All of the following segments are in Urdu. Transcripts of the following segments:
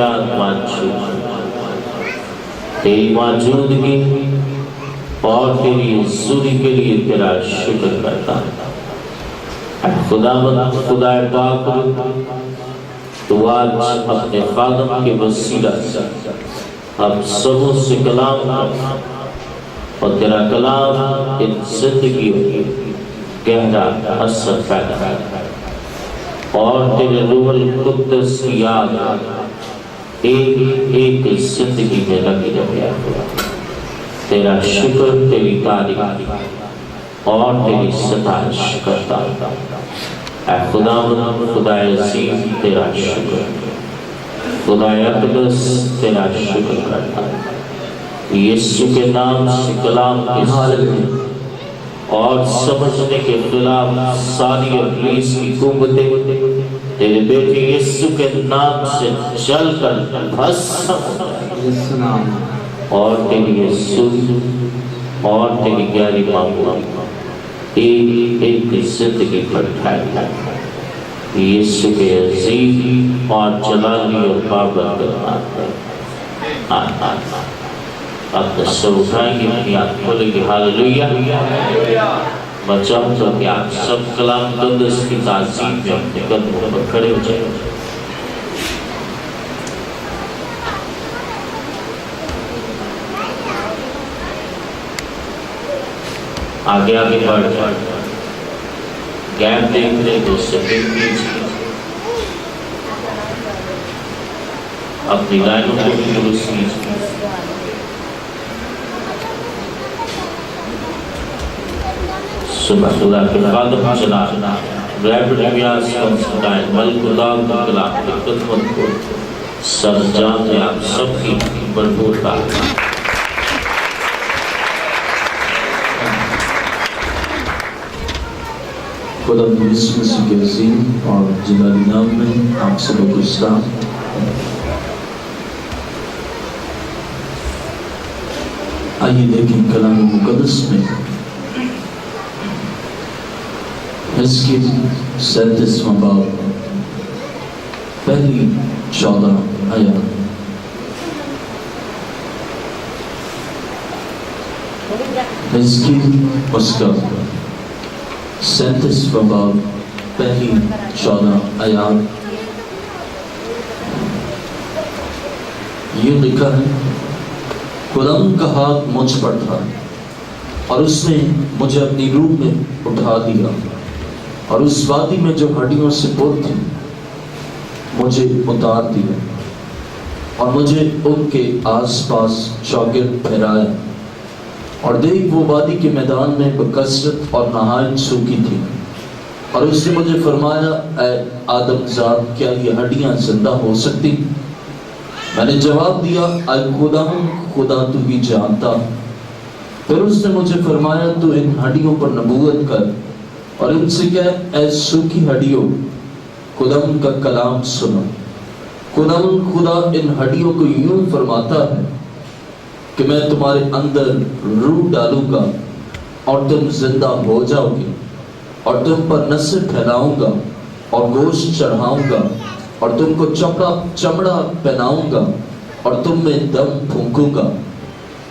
نجات مانگو، تیری موجودگی اور تیری حضوری کے لیے تیرا شکر کرتا ہوں۔ خدا پاک، تو آج اپنے خادم کے وسیلہ سے ہم سبوں سے کلام کر، اور تیرا کلام ان زندگیوں گہرا اثر پیدا کرتا ہے، اور تیرے روح القدس کی یاد ایک ایک زندگی میں لگی رہے۔ تیرا شکر، تیری تعریف اور تیری ستائش کرتا ہوں۔ اے خدا عظیم تیرا شکر، خدا اقدس تیرا شکر کرتا ہوں۔ یسوع کے نام سے کلام کی سننے اور سمجھنے کے خلاف ساری ابلیس کی قوتیں تیرے بیٹے یسوع کے نام سے جل کر بھسم، اور تیری یسوع اور تیری گہری معمول ایک ایک زندگی پر ٹھہر یسوع کے عظیم اور جلالی اور بابرکت نام پر آمین۔ اپنے سر اٹھائیں گے، اپنی آنکھ کھولیں گے۔ ہاللویا۔ میں چاہتا ہوں کہ آپ سب کلام مقدس کی تعظیم میں اپنے قدموں پر کھڑے ہو جائیں۔ آگے آگے بڑھ جائیں، گیپ دیکھ لیں تو اس سے پھر پیچھے اپنی لائنوں کو بھی درست کیجیے۔ صبح خدا کے خادم جناب ریبرڈ ریاض کنسٹائن ملک اللہ کا کلام کی خدمت کو سر جان دے آپ سب کی بھرپور تعریف۔ خدا یسوع مسیح کے عظیم اور جلالی نام میں آپ سب کو سلام۔ آئیے دیکھیں کلام مقدس میں حزقیل 37واں باب پہلی 14 آیات۔ حزقیل اس کا 37واں باب پہلی 14 آیات یہ لکھا ہے، خدا کا ہاتھ مجھ پر تھا اور اس نے مجھے اپنی روح میں اٹھا دیا، اور اس وادی میں جو ہڈیوں سے پر تھی مجھے اتار دیا، اور مجھے ان کے آس پاس چوگرد پھیرایا، اور دیکھ وہ وادی کے میدان میں بکثرت اور نہایت سوکھی تھی، اور اس نے مجھے فرمایا، اے آدم زاد، کیا یہ ہڈیاں زندہ ہو سکتی؟ میں نے جواب دیا، اے خدا تو ہی جانتا۔ پھر اس نے مجھے فرمایا، تو ان ہڈیوں پر نبوت کر اور ان سے کہہ، اے سوکھی ہڈیوں، خدا کا کلام سنو۔ خدا ان ہڈیوں کو یوں فرماتا ہے کہ میں تمہارے اندر روح ڈالوں گا اور تم زندہ ہو جاؤ گے، اور تم پر نسل پھیلاؤں گا اور گوشت چڑھاؤں گا، اور تم کو چمڑا پہناؤں گا اور تم میں دم پھونکوں گا،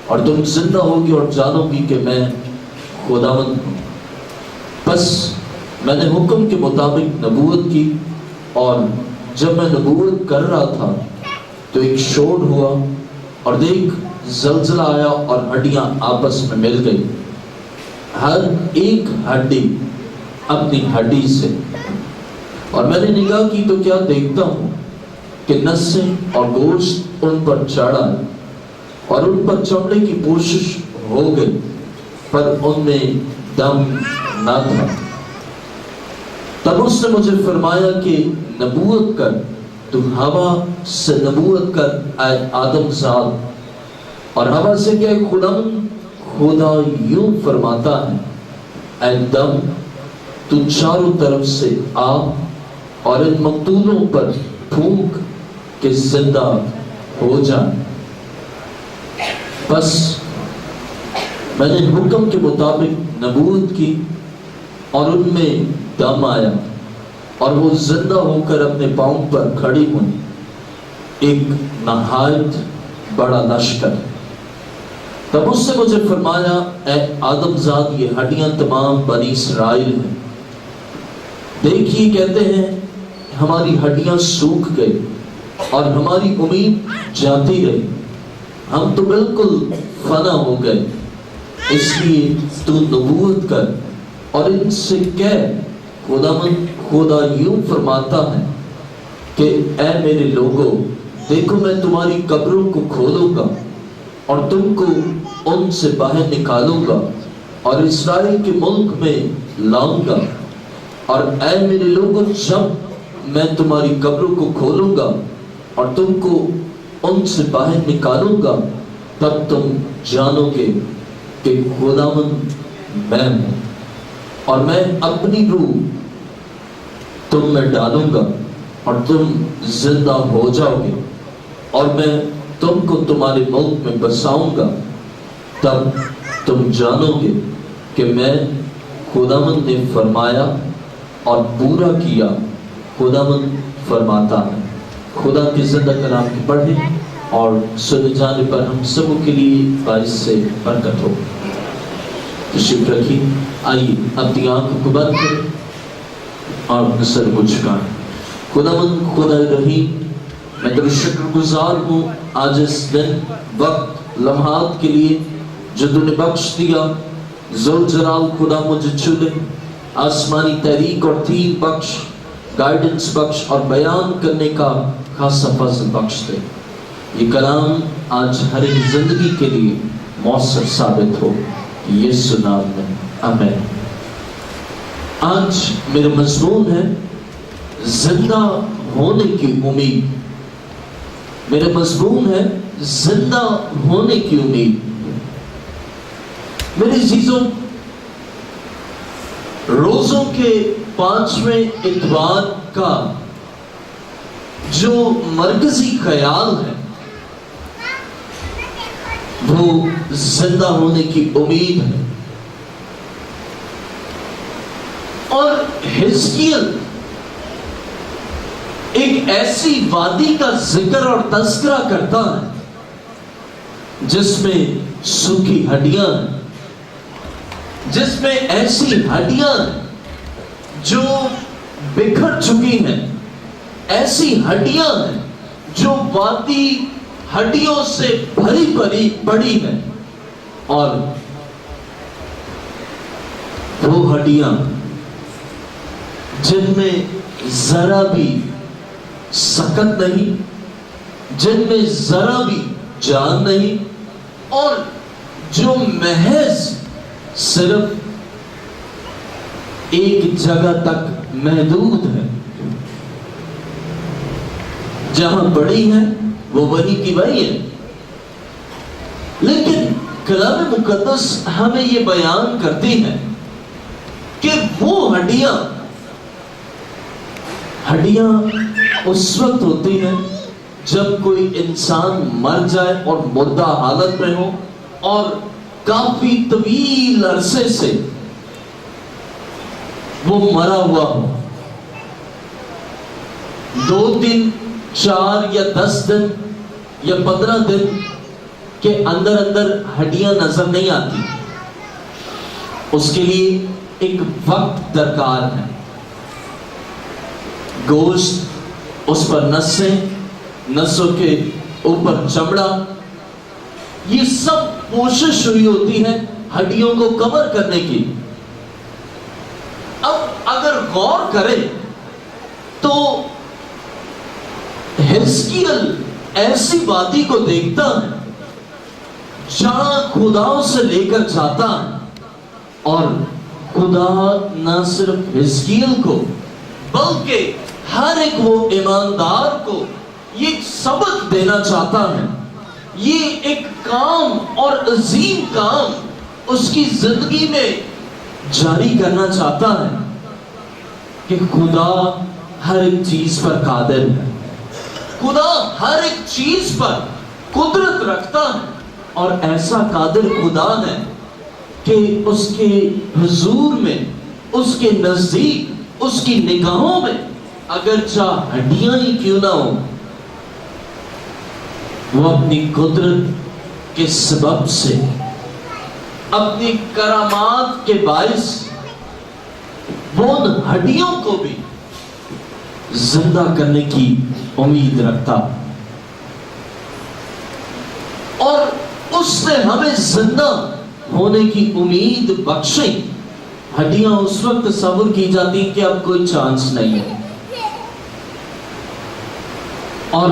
اور تم زندہ ہوگی اور جانو گی کہ میں خداوند ہوں۔ بس میں نے حکم کے مطابق نبوت کی، اور جب میں نبوت کر رہا تھا تو ایک شور ہوا، اور دیکھ زلزلہ آیا اور ہڈیاں آپس میں مل گئی، ہر ایک ہڈی اپنی ہڈی سے۔ اور میں نے نگاہ کی تو کیا دیکھتا ہوں کہ نسیں اور گوشت ان پر چڑھا، اور ان پر چمڑے کی پوشش ہو گئی، پر ان میں دم نہ تھا۔ تب اس نے مجھے فرمایا کہ نبوت کر، تو ہوا سے نبوت کر، اے آدم زاد، اور ہوا سے کہ خدا یوں فرماتا ہے، اے دم، تو چاروں طرف سے آ اور ان مقتولوں پر پھونک کے زندہ ہو جائے۔ بس میں نے حکم کے مطابق نبوت کی، اور ان میں دم آیا، اور وہ زندہ ہو کر اپنے پاؤں پر کھڑی ہوئی، ایک نہایت بڑا لشکر۔ تب اس نے مجھے فرمایا اے آدم زاد یہ ہڈیاں تمام بنی اسرائیل ہیں۔ دیکھیے کہتے ہیں ہماری ہڈیاں سوکھ گئی اور ہماری امید جاتی رہی، ہم تو بالکل فنا ہو گئے، اس لیے تو نبوت کر اور ان سے کہہ خدا یوں فرماتا ہے کہ اے میرے لوگوں دیکھو میں تمہاری قبروں کو کھولوں گا اور تم کو ان سے باہر نکالوں گا اور اسرائیل کے ملک میں لاؤں گا، اور اے میرے لوگوں جب میں تمہاری قبروں کو کھولوں گا اور تم کو ان سے باہر نکالوں گا تب تم جانو گے کہ خداوند میں ہوں، اور میں اپنی روح تم میں ڈالوں گا اور تم زندہ ہو جاؤ گے، اور میں تم کو تمہارے ملک میں بساؤں گا، تب تم جانو گے کہ میں خداوند نے فرمایا اور پورا کیا، خداوند فرماتا ہے۔ خدا کے زندہ کلام کی پڑھیں اور سنے جانے پر ہم سب کے لیے باعث سے برکت ہو۔ تشریف رکھیے، آئیے اپنی آنکھوں کو بند کریں اور اپنے سر کو جھکائیں۔ خداوند خدا رحیم، میں تیرا شکر گزار ہوں آج اس دن وقت لمحات کے لیے جو تو نے بخش دیا۔ ذوالجلال خدا مجھے چھو دے، آسمانی تحریک اور تین بخش، گائیڈنس بخش اور بیان کرنے کا خاصا فضل بخش دے۔ یہ کلام آج ہر ایک زندگی کے لیے مؤثر ثابت ہو، یسوع نام میں آمین۔ آج میرا مضمون ہے زندہ ہونے کی امید۔ میرا مضمون ہے زندہ ہونے کی امید۔ میرے عزیزوں، روزوں کے 5ویں اتوار کا جو مرکزی خیال ہے وہ زندہ ہونے کی امید ہے، اور حزقیل ایک ایسی وادی کا ذکر اور تذکرہ کرتا ہے جس میں سوکھی ہڈیاں ہیں، جس میں ایسی ہڈیاں ہیں جو بکھر چکی ہیں، ایسی ہڈیاں ہیں جو وادی ہڈیوں سے بھری پڑی ہے، اور وہ ہڈیاں جن میں ذرا بھی سکت نہیں، جن میں ذرا بھی جان نہیں، اور جو محض صرف ایک جگہ تک محدود ہے، جہاں بڑی ہے وہ وہی کی وہی ہے۔ لیکن کلام مقدس ہمیں یہ بیان کرتی ہے کہ وہ ہڈیاں اس وقت ہوتی ہیں جب کوئی انسان مر جائے اور مردہ حالت میں ہو اور کافی طویل عرصے سے وہ مرا ہوا ہو، 2 دن 4 یا 10 دن یا 15 دن کے اندر ہڈیاں نظر نہیں آتی، اس کے لیے ایک وقت درکار ہے۔ گوشت، اس پر نسیں، نسوں کے اوپر چمڑا، یہ سب کوشش ہوئی ہوتی ہے ہڈیوں کو کور کرنے کی۔ اب اگر غور کریں تو حزقیل ایسی وادی کو دیکھتا ہے جہاں خدا سے لے کر جاتا ہے، اور خدا نہ صرف حزقیل کو بلکہ ہر ایک وہ ایماندار کو یہ سبق دینا چاہتا ہے، یہ ایک کام اور عظیم کام اس کی زندگی میں جاری کرنا چاہتا ہے کہ خدا ہر ایک چیز پر قادر ہے، خدا ہر ایک چیز پر قدرت رکھتا ہے، اور ایسا قادر خدا ہے کہ اس کے حضور میں، اس کے نزدیک، اس کی نگاہوں میں اگرچہ ہڈیاں ہی کیوں نہ ہو، وہ اپنی قدرت کے سبب سے، اپنی کرامات کے باعث وہ ان ہڈیوں کو بھی زندہ کرنے کی امید رکھتا، اور اس نے ہمیں زندہ ہونے کی امید بخشی۔ ہڈیاں اس وقت تصور کی جاتی ہیں کہ اب کوئی چانس نہیں ہے، اور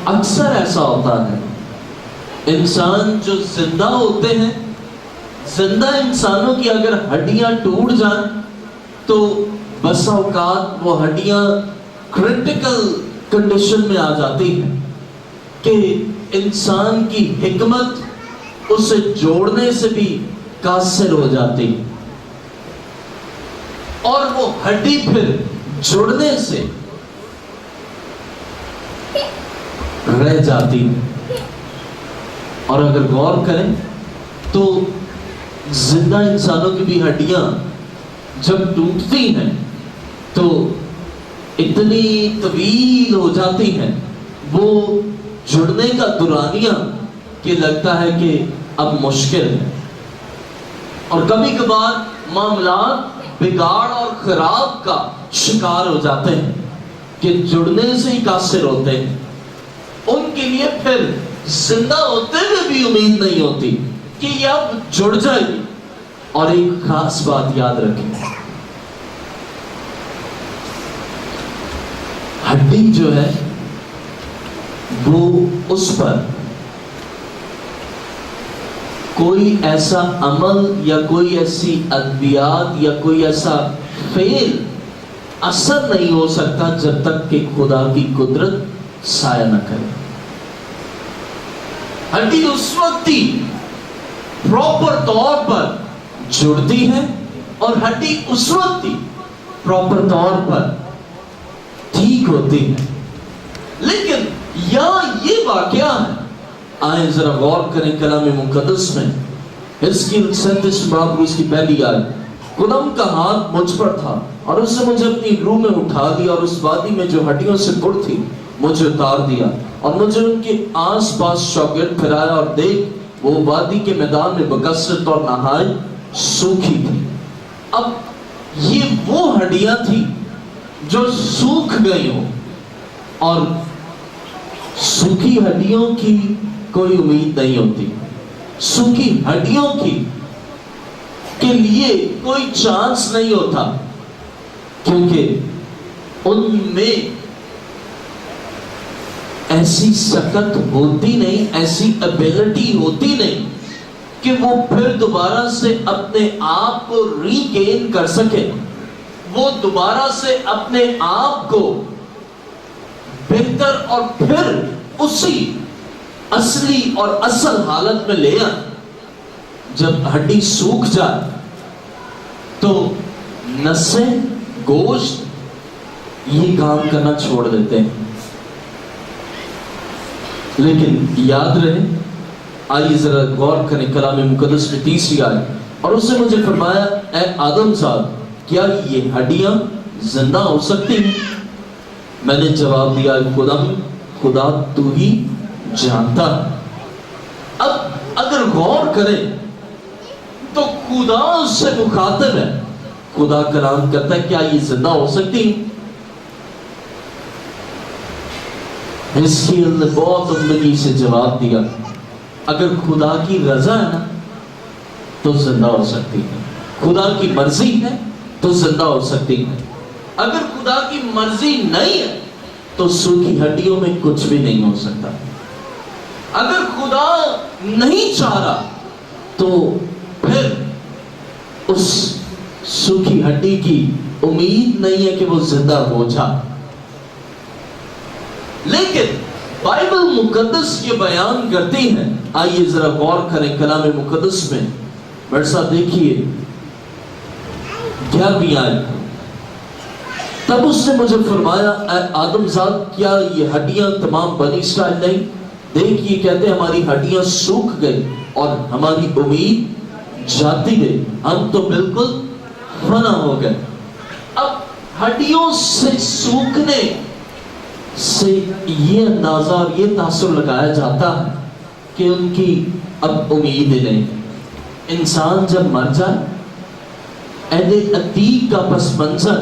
اکثر ایسا ہوتا ہے انسان جو زندہ ہوتے ہیں، زندہ انسانوں کی اگر ہڈیاں ٹوٹ جائیں تو بس اوقات وہ ہڈیاں کرٹیکل کنڈیشن میں آ جاتی ہیں کہ انسان کی حکمت اسے جوڑنے سے بھی قاصر ہو جاتی، اور وہ ہڈی پھر جڑنے سے رہ جاتی۔ اور اگر غور کریں تو زندہ انسانوں کی بھی ہڈیاں جب ٹوٹتی ہیں تو اتنی طویل ہو جاتی ہیں، وہ جڑنے کا دورانیہ کہ لگتا ہے کہ اب مشکل ہے، اور کبھی کبھار معاملات بگاڑ اور خراب کا شکار ہو جاتے ہیں کہ جڑنے سے ہی قاصر ہوتے ہیں۔ ان کے لیے پھر زندہ ہوتے ہوئے بھی امید نہیں ہوتی کہ یہ اب جڑ جائے گی۔ اور ایک خاص بات یاد رکھیں، ہڈی جو ہے وہ اس پر کوئی ایسا عمل یا کوئی ایسی ادویات یا کوئی ایسا فعل اثر نہیں ہو سکتا جب تک کہ خدا کی قدرت سایہ نہ کرے۔ ہڈی اس وقت ہی پراپر طور پر جڑتی ہے، اور ہڈی اس وقت ہی پراپر طور پر ٹھیک ہوتی ہے۔ لیکن یہاں یہ واقعہ ہے، آئیں ذرا غور کریں کلام مقدس میں، حزقیل 37 باب اس کی پہلی آیت، خداوند کا ہاتھ مجھ پر تھا اور اس نے مجھے اپنی روح میں اٹھا دیا اور اس وادی میں جو ہڈیوں سے پر تھی مجھے اتار دیا، اور مجھے ان کے آس پاس شاگرد پھرایا، اور دیکھ وہ وادی کے میدان میں بکثرت اور نہایت سوکھی تھی۔ اب یہ وہ ہڈیاں تھی جو سوکھ گئی ہوں، اور سوکھی ہڈیوں کی کوئی امید نہیں ہوتی، سوکھی ہڈیوں کی کے لیے کوئی چانس نہیں ہوتا، کیونکہ ان میں ایسی سکت ہوتی نہیں، ایسی ایبلٹی ہوتی نہیں کہ وہ پھر دوبارہ سے اپنے آپ کو ریگین کر سکے، وہ دوبارہ سے اپنے آپ کو بہتر اور پھر اسی اصلی اور اصل حالت میں لے آئے۔ جب ہڈی سوکھ جائے تو نسیں، گوشت یہ کام کرنا چھوڑ دیتے ہیں۔ لیکن یاد رہے، آئیے ذرا غور کریں کلام مقدس میں تیسری آیت، اور اس نے مجھے فرمایا، اے آدم صاحب، کیا یہ ہڈیاں زندہ ہو سکتی ہیں؟ میں نے جواب دیا، خدا تو ہی جانتا۔ اب اگر غور کریں تو خدا اس سے مخاطب ہے، خدا کلام کرتا ہے، کیا یہ زندہ ہو سکتی ہیں؟ حزقیل نے بہت عمدگی سے جواب دیا، اگر خدا کی رضا ہے نا تو زندہ ہو سکتی ہے، خدا کی مرضی ہے تو زندہ ہو سکتی ہے۔ اگر خدا کی مرضی نہیں ہے تو سوکھی ہڈیوں میں کچھ بھی نہیں ہو سکتا۔ اگر خدا نہیں چاہ رہا تو پھر اس سوکھی ہڈی کی امید نہیں ہے کہ وہ زندہ ہو جائے۔ لیکن بائبل مقدس یہ بیان کرتی ہے، آئیے ذرا غور کریں کلام مقدس میں، میرے ساتھ دیکھیے 11ویں آیت، تب اس نے مجھے فرمایا، اے آدم زاد، کیا یہ ہڈیاں تمام بنی اسرائیل نہیں؟ دیکھ یہ کہتے ہیں ہماری ہڈیاں سوکھ گئی اور ہماری امید جاتی گئی، ہم تو بالکل فنا ہو گئے۔ اب ہڈیوں سے سوکھنے سے یہ اندازہ اور یہ تاثر لگایا جاتا ہے کہ ان کی اب امید نہیں. انسان جب مر جائے، عہد عتیق کا پس منظر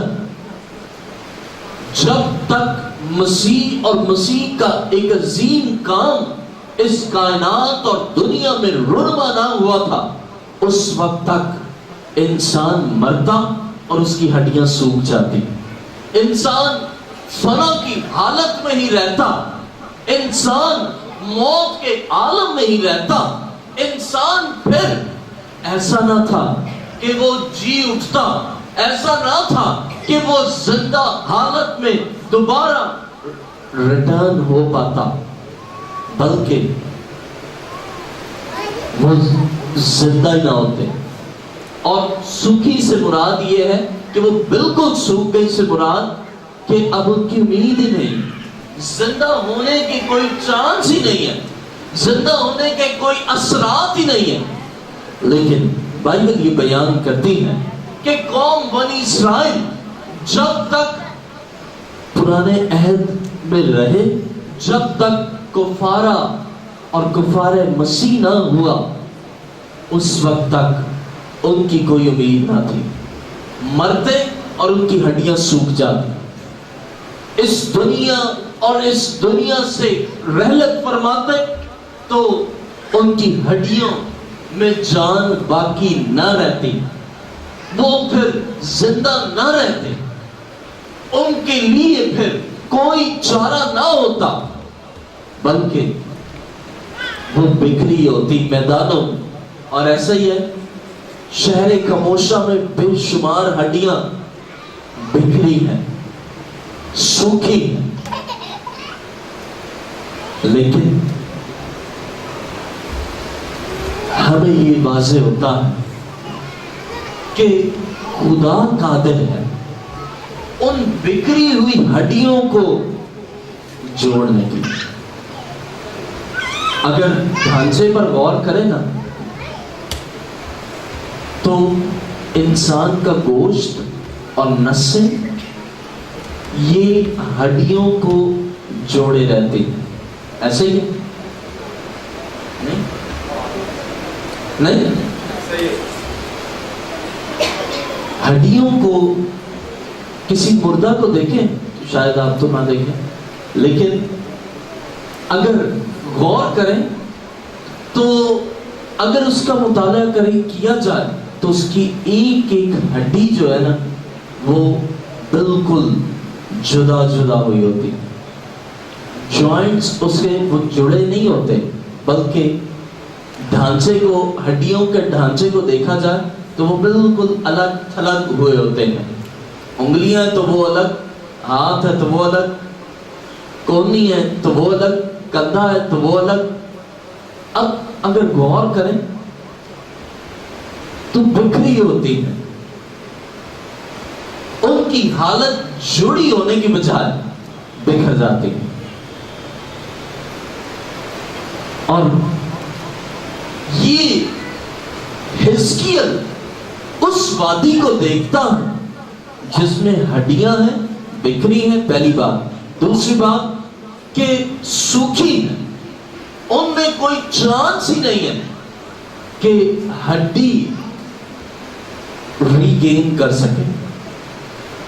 جب تک مسیح اور مسیح کا ایک عظیم کام اس کائنات اور دنیا میں رونما نہ ہوا تھا، اس وقت تک انسان مرتا اور اس کی ہڈیاں سوکھ جاتی، انسان فنا کی حالت میں ہی رہتا، انسان موت کے عالم میں ہی رہتا. انسان پھر ایسا نہ تھا کہ وہ جی اٹھتا، ایسا نہ تھا کہ وہ زندہ حالت میں دوبارہ ریٹرن ہو پاتا، بلکہ وہ زندہ ہی نہ ہوتے. اور سوکھی سے مراد یہ ہے کہ وہ بالکل سوکھ گئی سے مراد کہ اب ان کی امید ہی نہیں، زندہ ہونے کی کوئی چانس ہی نہیں ہے، زندہ ہونے کے کوئی اثرات ہی نہیں ہے. لیکن بائبل یہ بیان کرتی ہے کہ قوم بنی اسرائیل جب تک پرانے عہد میں رہے، جب تک کفارہ اور کفار مسیح نہ ہوا، اس وقت تک ان کی کوئی امید نہ تھی. مرتے اور ان کی ہڈیاں سوکھ جاتی، اس دنیا اور اس دنیا سے رحلت فرماتے تو ان کی ہڈیوں میں جان باقی نہ رہتی، وہ پھر زندہ نہ رہتے، ان کے لیے پھر کوئی چارہ نہ ہوتا، بلکہ وہ بکھری ہوتی میدانوں. اور ایسا ہی ہے، شہر خموشہ میں بے شمار ہڈیاں بکھری ہیں، سوکھی ہیں. لیکن ہمیں یہ واضح ہوتا ہے کہ خدا قادر ہے ان بکھری ہوئی ہڈیوں کو جوڑنے کی. اگر ڈھانچے پر غور کریں نا تو انسان کا گوشت اور نسیں یہ ہڈیوں کو جوڑے رہتے ہیں. ایسے ہی نہیں، ہڈیوں کو کسی مردہ کو دیکھیں، شاید آپ تو نہ دیکھیں، لیکن اگر غور کریں تو اگر اس کا مطالعہ کیا جائے تو اس کی ایک ایک ہڈی جو ہے نا وہ بالکل جدا جدا ہوئی ہوتی. جوائنٹس اس کے وہ جڑے نہیں ہوتے، بلکہ ڈھانچے کو، ہڈیوں کے ڈھانچے کو دیکھا جائے تو وہ بالکل الگ تھلگ ہوئے ہوتے ہیں. انگلیاں تو وہ الگ، ہاتھ ہے تو وہ الگ، کونی ہے تو وہ الگ، کندھا ہے تو وہ الگ. اب اگر غور کریں تو بکھری ہوتی ہے، ان کی حالت جڑی ہونے کی بجائے بکھر جاتی ہے. اور یہ حزقیل اس وادی کو دیکھتا ہے جس میں ہڈیاں ہیں، بکھری ہیں، پہلی بات. دوسری بات کہ سوکھی ہے، ان میں کوئی چانس ہی نہیں ہے کہ ہڈی ریگین کر سکے،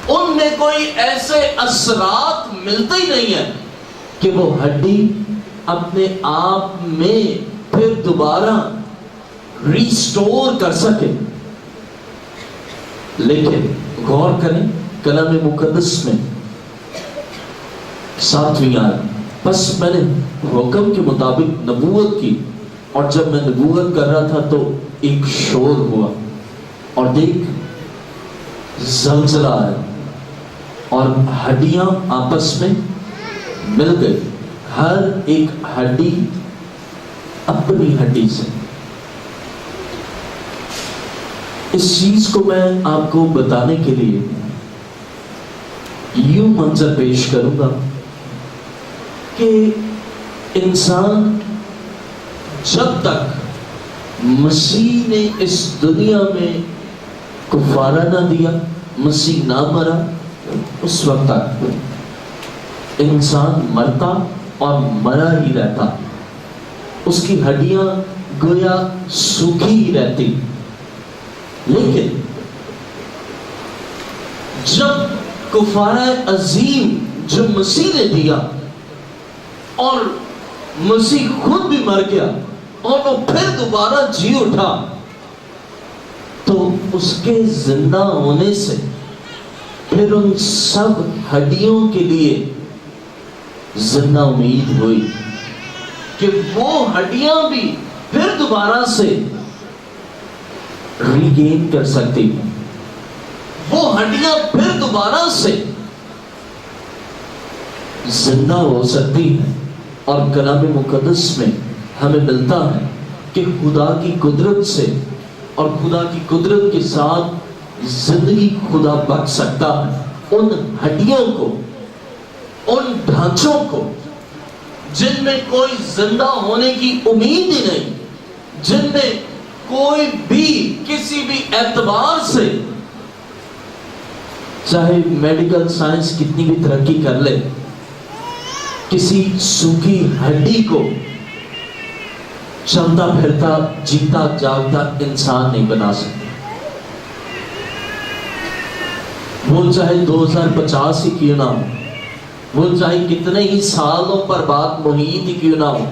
ان میں کوئی ایسے اثرات ملتے ہی نہیں ہیں کہ وہ ہڈی اپنے آپ میں پھر دوبارہ ریسٹور کر سکے. لیکن غور کریں کلام مقدس میں 7ویں آیت، بس میں نے حکم کے مطابق نبوت کی، اور جب میں نبوت کر رہا تھا تو ایک شور ہوا، اور دیکھ زلزلہ آیا اور ہڈیاں آپس میں مل گئی، ہر ایک ہڈی اپنی ہڈی سے. اس چیز کو میں آپ کو بتانے کے لیے یوں منظر پیش کروں گا کہ انسان جب تک مسیح نے اس دنیا میں کفارہ نہ دیا، مسیح نہ مرا، اس وقت تک انسان مرتا اور مرا ہی رہتا، اس کی ہڈیاں گویا سوکھی ہی رہتی. لیکن جب کفارہ عظیم جو مسیح نے دیا اور مسیح خود بھی مر گیا اور وہ پھر دوبارہ جی اٹھا، تو اس کے زندہ ہونے سے پھر ان سب ہڈیوں کے لیے زندہ امید ہوئی کہ وہ ہڈیاں بھی پھر دوبارہ سے ریگین کر سکتی ہیں، وہ ہڈیاں پھر دوبارہ سے زندہ ہو سکتی ہیں. اور کلام مقدس میں ہمیں ملتا ہے کہ خدا کی قدرت سے اور خدا کی قدرت کے ساتھ زندگی خدا بخش سکتا ہے ان ہڈیوں کو، ان ڈھانچوں کو جن میں کوئی زندہ ہونے کی امید ہی نہیں، جن میں کوئی بھی کسی بھی اعتبار سے چاہے میڈیکل سائنس کتنی بھی ترقی کر لے، کسی سوکھی ہڈی کو چلتا پھرتا جیتا جاگتا انسان نہیں بنا سکتا. وہ چاہے 2050 ہی کیوں نہ ہو، وہ چاہے کتنے ہی سالوں پر بعد محیط ہی کیوں نہ ہو،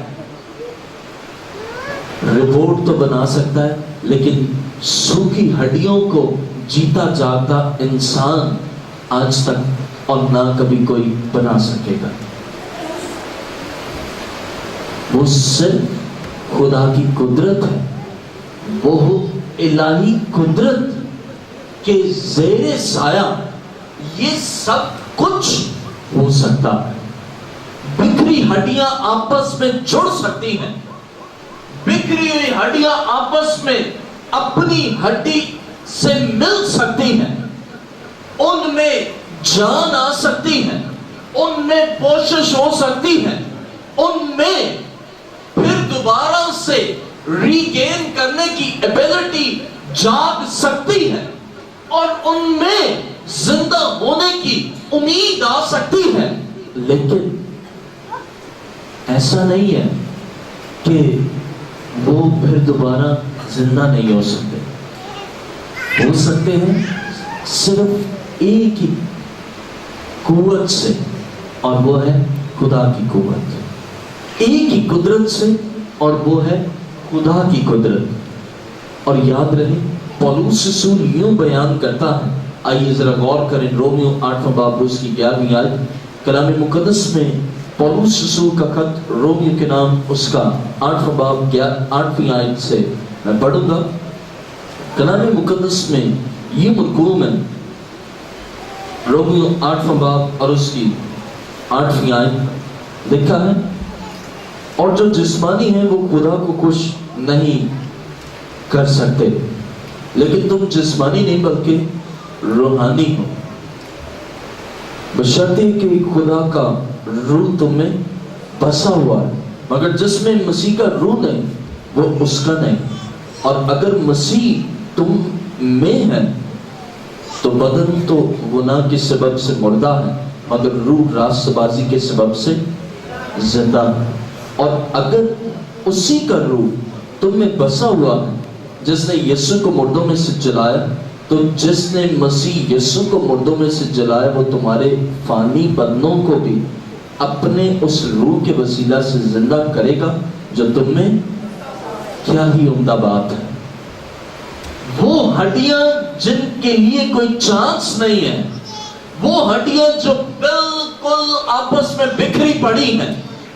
رپورٹ تو بنا سکتا ہے لیکن سوکھی ہڈیوں کو جیتا جاگتا انسان آج تک اور نہ کبھی کوئی بنا سکے گا. وہ صرف خدا کی قدرت ہے، وہ الہی قدرت کے زیر سایہ یہ سب کچھ ہو سکتا ہے. بکھری ہڈیاں آپس میں جڑ سکتی ہیں، بکھری ہوئی ہڈیاں آپس میں اپنی ہڈی سے مل سکتی ہیں، ان میں جان آ سکتی ہے، ان میں پوشش ہو سکتی ہے، ان میں پھر دوبارہ سے ریگین کرنے کی ایبلٹی جاگ سکتی ہے، اور ان میں زندہ ہونے کی امید آ سکتی ہے. لیکن ایسا نہیں ہے کہ وہ پھر دوبارہ زندہ نہیں ہو سکتے. ہو سکتے ہیں صرف ایک ہی قوت سے، اور وہ ہے خدا کی قوت. ایک ہی قدرت سے، اور وہ ہے خدا کی قدرت. اور یاد رہے پولس رسول یوں بیان کرتا ہے، آئیے ذرا غور کریں رومیو 8واں باب اس کی 11ویں آیت. کلام مقدس میں پولس رسول کا خط رومیو کے نام اس کا 8واں باب 8ویں آیت سے میں پڑھوں گا. کلام مقدس میں یہ مرقوم ہے، رومیو 8واں باب اور اس کی 8ویں آیت لکھا ہے، اور جو جسمانی ہیں وہ خدا کو خوش نہیں کر سکتے، لیکن تم جسمانی نہیں بلکہ روحانی ہو، بشرطے کہ خدا کا روح تم میں بسا ہوا ہے. مگر جس میں مسیح کا روح نہیں وہ اس کا نہیں. اور اگر مسیح تم میں ہے تو بدن تو گناہ کے سبب سے مردہ ہے، مگر روح راست بازی کے سبب سے زندہ ہے. اور اگر اسی کا روح تم میں بسا ہوا ہے جس نے یسوع کو مردوں میں سے جلایا، تو جس نے مسیح یسوع کو مردوں میں سے جلایا وہ تمہارے فانی بدنوں کو بھی اپنے اس روح کے وسیلہ سے زندہ کرے گا جو تم میں. کیا ہی عمدہ بات ہے. وہ ہڈیاں جن کے لیے کوئی چانس نہیں ہے، وہ ہڈیاں جو بالکل آپس میں بکھری پڑی ہیں،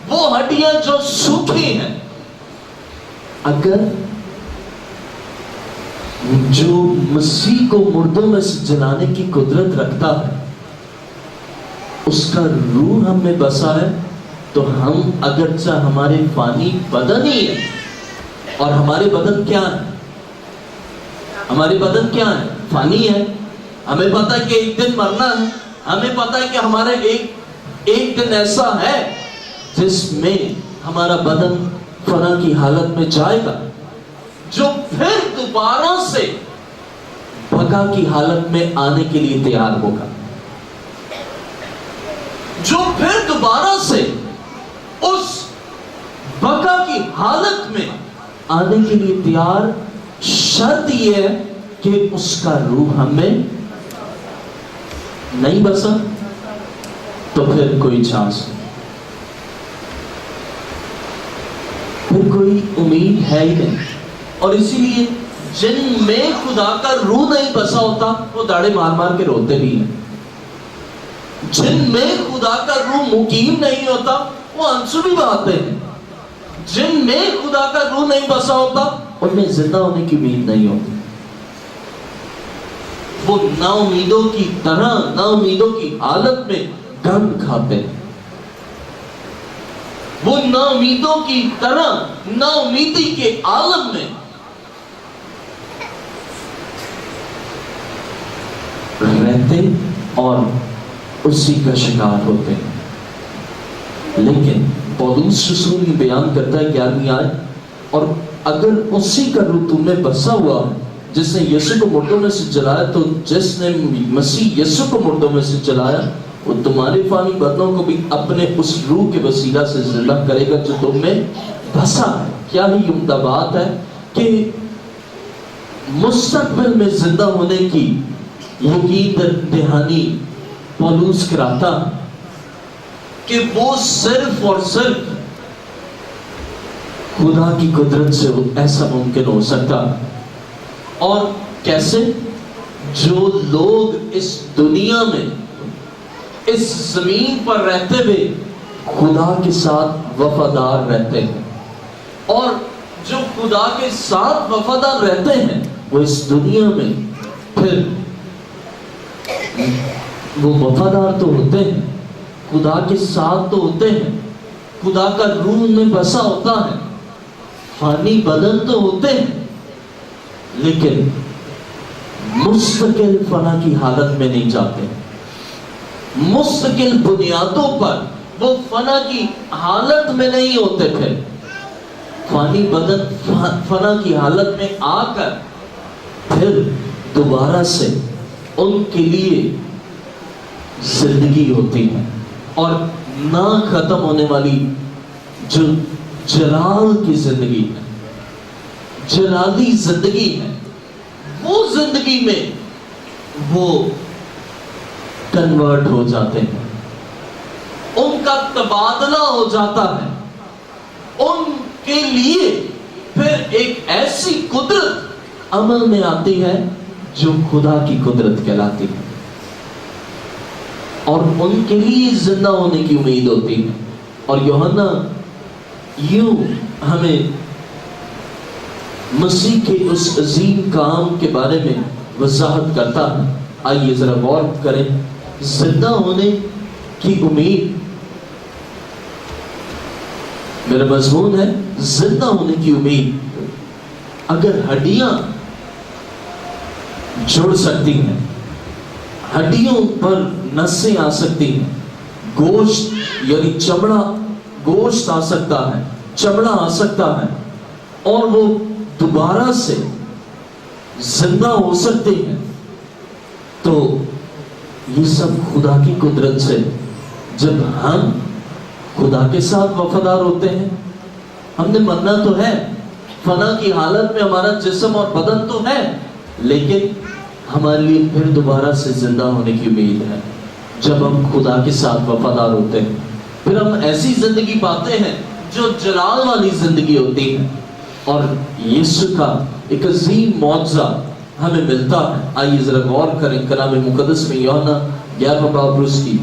وہ ہڈیاں جو سوکھی ہیں، اگر جو مسیح کو مردوں میں سے جلانے کی قدرت رکھتا ہے اس کا روح ہم میں بسا ہے، تو ہم اگرچہ ہمارے فانی بدن ہی ہے، اور ہمارے بدن کیا ہے؟ ہمارے بدن کیا ہے؟ فانی ہے. ہمیں پتا ہے کہ ایک دن مرنا ہے، ہمیں پتا ہے کہ ہمارا ایک دن ایسا ہے جس میں ہمارا بدن فنا کی حالت میں جائے گا، جو پھر دوبارہ سے بقا کی حالت میں آنے کے لیے تیار ہوگا. جو پھر دوبارہ سے اس بقا کی حالت میں آنے کے لیے تیار، شرط یہ ہے کہ اس کا روح ہمیں نہیں بسا تو پھر کوئی چانس نہیں، پھر کوئی امید ہے ہی نہیں۔ اور اسی لیے جن میں خدا کا روح نہیں بسا ہوتا وہ داڑے مار مار کے روتے بھی ہیں، جن میں خدا کا روح مقیم نہیں ہوتا وہ آنسو بھی بہاتے ہیں، جن میں خدا کا روح نہیں بسا ہوتا ان میں زندہ ہونے کی امید نہیں ہوتی، وہ نا امیدوں کی طرح، نا امیدوں کی حالت میں گند کھاتے ہیں، وہ نا امیدوں کی طرح نا امیدی کے عالم میں رہتے اور اسی کا شکار ہوتے ہیں۔ لیکن پولس رسول یہ بیان کرتا ہے 11ویں آیت، اور اگر اسی کا روح تم میں بسا ہوا جس نے یسوع کو مردوں میں سے جلایا، تو جس نے مسیح یسوع کو مردوں میں سے جلایا وہ تمہارے فانی بدنوں کو بھی اپنے اس روح کے وسیلہ سے زندہ کرے گا جو تم میں بسا ہے۔ کیا ہی عمدہ بات ہے کہ مستقبل میں زندہ ہونے کی یقین دہانی پولس کراتا کہ وہ صرف اور صرف خدا کی قدرت سے ایسا ممکن ہو سکتا۔ اور کیسے؟ جو لوگ اس دنیا میں اس زمین پر رہتے ہوئے خدا کے ساتھ وفادار رہتے ہیں، اور جو خدا کے ساتھ وفادار رہتے ہیں وہ اس دنیا میں پھر وہ وفادار تو ہوتے ہیں، خدا کے ساتھ تو ہوتے ہیں، خدا کا روح میں بسا ہوتا ہے، فانی بدن تو ہوتے ہیں، لیکن مستقل فنا کی حالت میں نہیں جاتے، مستقل بنیادوں پر وہ فنا کی حالت میں نہیں ہوتے، پھر فانی بدن فنا کی حالت میں آ کر پھر دوبارہ سے ان کے لیے زندگی ہوتی ہے، اور نہ ختم ہونے والی جو جلال کی زندگی ہے، جلالی زندگی ہے، وہ زندگی میں وہ کنورٹ ہو جاتے ہیں، ان کا تبادلہ ہو جاتا ہے، ان کے لیے پھر ایک ایسی قدرت عمل میں آتی ہے جو خدا کی قدرت کہلاتی ہے، اور ان کے لیے زندہ ہونے کی امید ہوتی ہے۔ اور یوحنا یوں ہمیں مسیح کے اس عظیم کام کے بارے میں وضاحت کرتا ہے۔ آئیے ذرا غور کریں، زندہ ہونے کی امید، میرا مضمون ہے زندہ ہونے کی امید۔ اگر ہڈیاں جڑ سکتی ہیں، ہڈیوں پر نسیں آ سکتی ہیں، گوشت یعنی چمڑا، گوشت آ سکتا ہے، چمڑا آ سکتا ہے، اور وہ دوبارہ سے زندہ ہو سکتے ہیں، تو یہ سب خدا کی قدرت سے، جب ہم خدا کے ساتھ وفادار ہوتے ہیں، ہم نے مرنا تو ہے، فنا کی حالت میں ہمارا جسم اور بدن تو ہے، لیکن ہمارے لیے پھر دوبارہ سے زندہ ہونے کی امید ہے جب ہم خدا کے ساتھ وفادار ہوتے ہیں۔ پھر ہم ایسی زندگی پاتے ہیں جو جلال والی زندگی ہوتی ہے، اور یسوع کا ایک عظیم معجزہ ہمیں ملتا ہے۔ آئیے ذرا غور کریں کلام مقدس میں، یوحنا 11 باب اس کی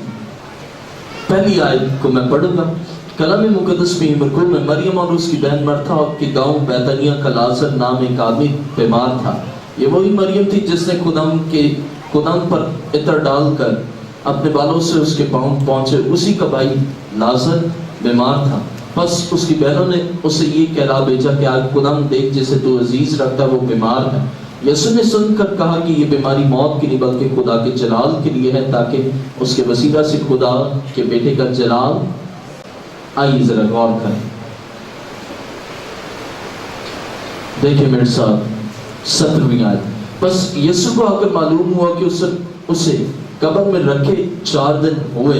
پہلی آیت کو میں پڑھوں گا۔ کلام مقدس میں مرکو میں مریم اور اس کی بہن مرتھا کے گاؤں بیتنیہ کا لازر نام ایک آدمی بیمار تھا۔ یہ وہی مریم تھی جس نے خدام پر عطر ڈال کر اپنے بالوں سے اس کے پاؤں پہنچے، اسی کا بھائی لازر بیمار تھا۔ بس اس کی بہنوں نے اسے یہ کہلا بھیجا کہ آج خدام دیکھ جسے تو عزیز رکھتا وہ بیمار ہے۔ یسوع نے سن کر کہا کہ یہ بیماری موت کی نہیں بلکہ خدا کے جلال کے لیے ہے، تاکہ اس کے وسیلہ سے خدا کے بیٹے کا جلال۔ آئیے ذرا غور کریں، دیکھیں میرے ساتھ 17ویں آیت۔ بس یسوع کو آ کر معلوم ہوا کہ اسے قبر میں رکھے 4 دن ہوئے۔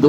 2